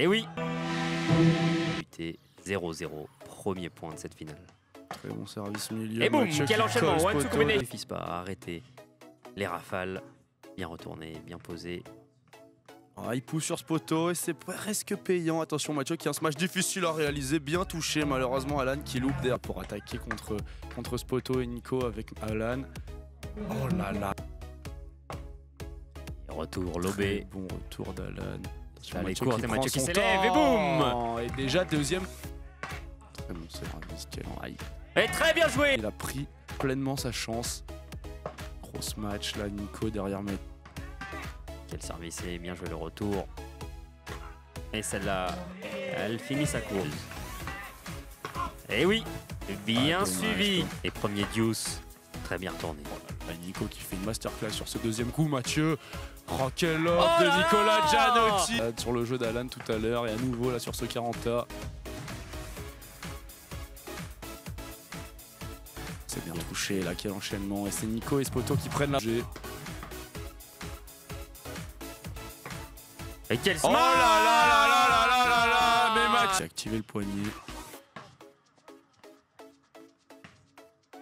Et oui. Buté 0-0, premier point de cette finale. Très bon service milieu. Et boum, quel enchaînement, one two combination. Ne Pas arrêter les rafales, bien retourné, bien posé. Ah, il pousse sur ce poteau et c'est presque payant. Attention Mathieu qui a un smash difficile à réaliser, bien touché malheureusement Alan qui loupe derrière pour attaquer contre ce poteau et Nico avec Alan. Oh là là. Et retour lobé. Bon retour d'Alan. Les courses de Mathieu qui s'élève et boum. Et déjà deuxième. Très bon service, quel en high. Et très bien joué. Il a pris pleinement sa chance. Gros match là, Nico derrière Mathieu. Quel service et bien joué le retour. Et celle-là, elle finit sa course. Et oui, bien suivi. Et premier deuce, très bien retourné. Voilà, Nico qui fait une masterclass sur ce deuxième coup, Mathieu. Oh quel lob de Nicolas Gianotti. Sur le jeu d'Alan tout à l'heure et à nouveau là sur ce 40A. C'est bien touché là, quel enchaînement. Et c'est Nico et Spoto qui prennent la G. Et quel smash! Oh là là là là là là là là. Mais Mathieu a activé le poignet.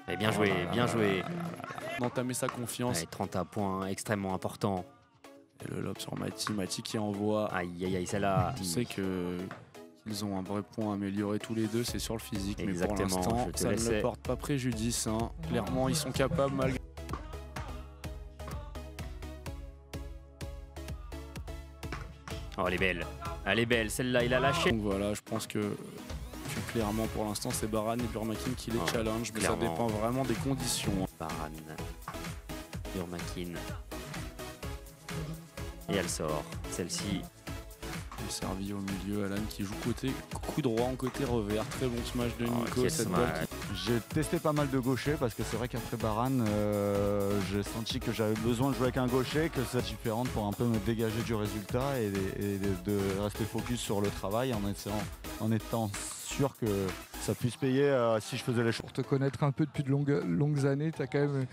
Et bien joué, bien joué. D'entamer sa confiance. Ouais, 30 à points, extrêmement important. Et le lob sur Mati qui envoie. Aïe aïe aïe, celle-là. Tu sais qu'ils ont un vrai point amélioré tous les deux, c'est sur le physique. Exactement, mais pour l'instant, ça ne leur porte pas préjudice. Hein. Clairement, ils sont capables malgré. Oh, elle est belle, celle-là, il a lâché. Donc voilà, je pense que clairement, pour l'instant, c'est Baran et Burmakin qui les challenge, mais ça dépend vraiment des conditions. Baran, Burmakin. Et elle sort, celle-ci. Le servi au milieu, Alan qui joue coup droit en côté revers. Très bon smash de Nico. Cette balle J'ai testé pas mal de gauchers parce que c'est vrai qu'après Baran, j'ai senti que j'avais besoin de jouer avec un gaucher, que c'est différent pour un peu me dégager du résultat et de rester focus sur le travail en étant sûr que ça puisse payer si je faisais les choses. Pour te connaître un peu depuis de longues années, tu as quand même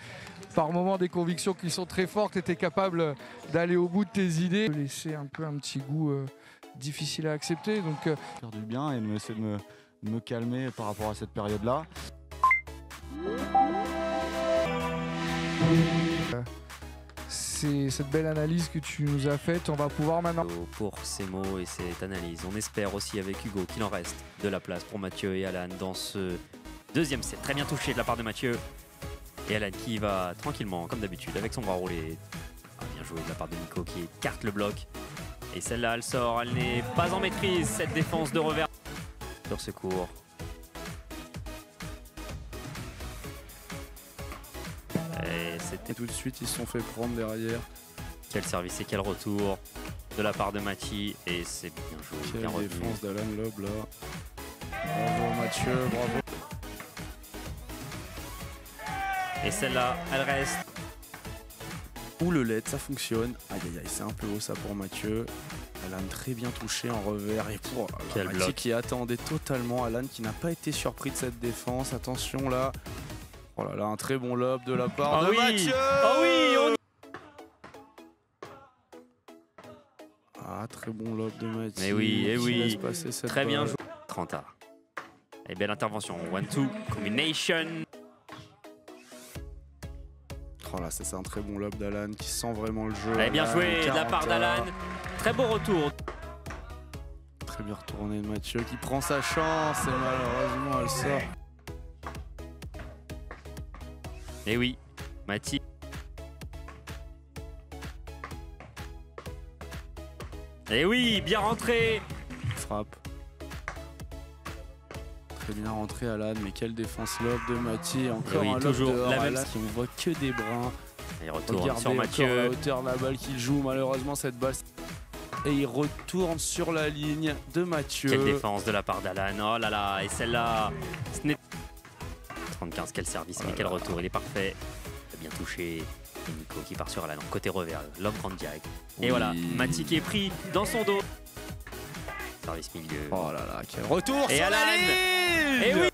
par moments des convictions qui sont très fortes et tu es capable d'aller au bout de tes idées. Laisser un peu un petit goût difficile à accepter. Donc, faire du bien et essayer de me calmer par rapport à cette période-là. C'est cette belle analyse que tu nous as faite, on va pouvoir maintenant... Pour ces mots et cette analyse, on espère aussi avec Hugo qu'il en reste de la place pour Mathieu et Alan dans ce deuxième set. Très bien touché de la part de Mathieu. Et Alan qui va tranquillement, comme d'habitude, avec son bras roulé. Bien joué de la part de Nico qui écarte le bloc. Et celle-là, elle sort, elle n'est pas en maîtrise, cette défense de revers. Sur secours. Et c'était tout de suite, ils se sont fait prendre derrière. Quel service et quel retour de la part de Mati. Et c'est bien joué. Quelle défense d'Alan Lob là. Bravo Mathieu, bravo. Et celle-là, elle reste. Ou le LED, ça fonctionne. Aïe aïe aïe, c'est un peu haut ça pour Mathieu. Alan très bien touché en revers et pour Mathieu qui attendait totalement. Alan qui n'a pas été surpris de cette défense. Attention là. Oh là là, un très bon lob de la part de Mathieu. Oh oui, Ah, très bon lob de Mathieu. Et oui, et oui. Laisse passer cette très bien balle. joué. 30 A. Et belle intervention. 1-2, combination. Oh là, c'est un très bon lob d'Alan qui sent vraiment le jeu. Et bien joué de la part d'Alan. Très beau retour. Très bien retourné de Mathieu qui prend sa chance et malheureusement elle sort. Et oui, Mati. Et oui, bien rentré. Frappe. Très bien rentré Alan, mais quelle défense lob de Mathieu. Encore oui, un lob toujours dehors, la même. Alan, qui on voit que des brins. Et retourne regardez sur Mathieu. la hauteur de la balle qu'il joue, malheureusement cette balle. Et il retourne sur la ligne de Mathieu. Quelle défense de la part d'Alan. Oh là là, et celle-là, ce n'est 35, quel service, mais quel retour, il est parfait. Bien touché. Et Nico qui part sur Alan, côté revers, l'homme prend direct. Et voilà, Mati qui est pris dans son dos. Service milieu. Oh là là, quel retour et sur Alan. La ligne. Et oui.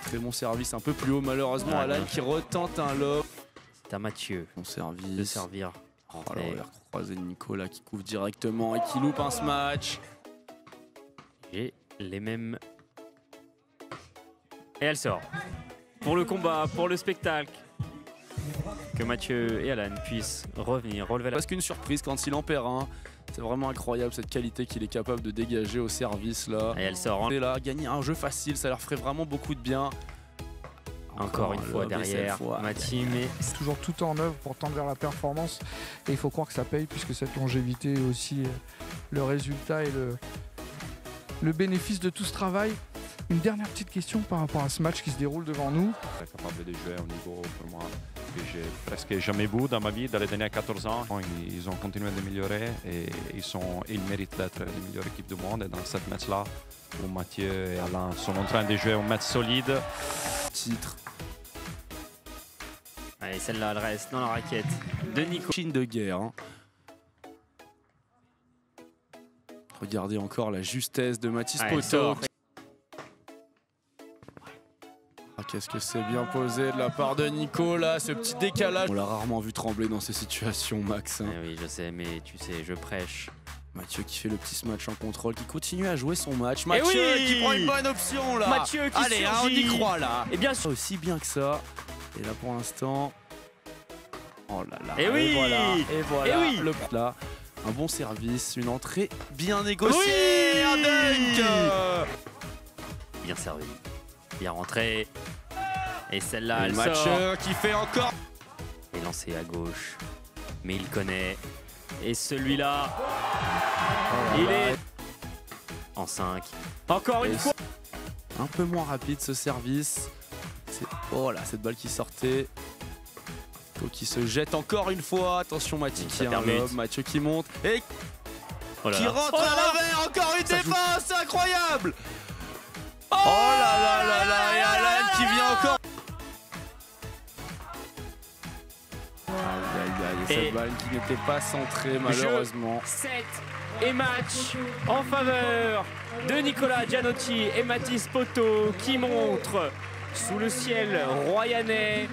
Très bon service, un peu plus haut malheureusement. Alan qui retente un lob. C'est à Mathieu Bon service. de servir. Oh l'envers croisé de Nico là qui couvre directement et qui loupe un smash. J'ai les mêmes. Et elle sort. Pour le combat, pour le spectacle. Que Mathieu et Alan puissent revenir, relever la... Parce qu'une surprise quand il en perd un. C'est vraiment incroyable cette qualité qu'il est capable de dégager au service là. Et elle sort. Et là, gagner un jeu facile, ça leur ferait vraiment beaucoup de bien. Encore une fois derrière Mathieu, mais c'est toujours tout en œuvre pour tendre vers la performance. Et il faut croire que ça paye puisque cette longévité est aussi le résultat et le bénéfice de tout ce travail. Une dernière petite question par rapport à ce match qui se déroule devant nous. Capable de jouer au niveau pour moi que j'ai presque jamais vu dans ma vie dans les derniers 14 ans. Ils ont continué d'améliorer et ils méritent d'être les meilleures équipes du monde. Et dans cette match-là, où Mathieu et Alain sont en train de jouer un match solide. Titre. Allez, celle-là, elle reste dans la raquette de Nico. Chine de guerre. Hein. Regardez encore la justesse de Mathis Poto. Qu'est-ce que c'est bien posé de la part de Nico là, ce petit décalage. On l'a rarement vu trembler dans ces situations, Max. Hein. Oui, je sais, mais tu sais, je prêche. Mathieu qui fait le petit match en contrôle, qui continue à jouer son match. Mathieu qui prend une bonne option là. Mathieu qui allez, hein, on y croit là. Et bien aussi bien que ça. Et là pour l'instant. Oh là là. Et oui. Et voilà. Et oui. Le là. Un bon service, une entrée bien négociée. Oui. Un dunk. Bien servi. Bien rentré. Et celle-là, elle Mathieu sort. Qui fait encore. Et lancé à gauche. Mais il connaît. Et celui-là, il est en 5. Encore une fois. Un peu moins rapide ce service. Oh là, cette balle qui sortait. Qui se jette encore une fois. Attention, Mathieu qui a un lob. Mathieu qui monte. Et qui rentre à l'envers. Encore une défense. C'est incroyable. Oh là là là là. Et Alan qui vient encore. Cette balle qui n'était pas centrée malheureusement. 7 et match en faveur de Nicolas Gianotti et Mathis Poto qui montrent sous le ciel royanais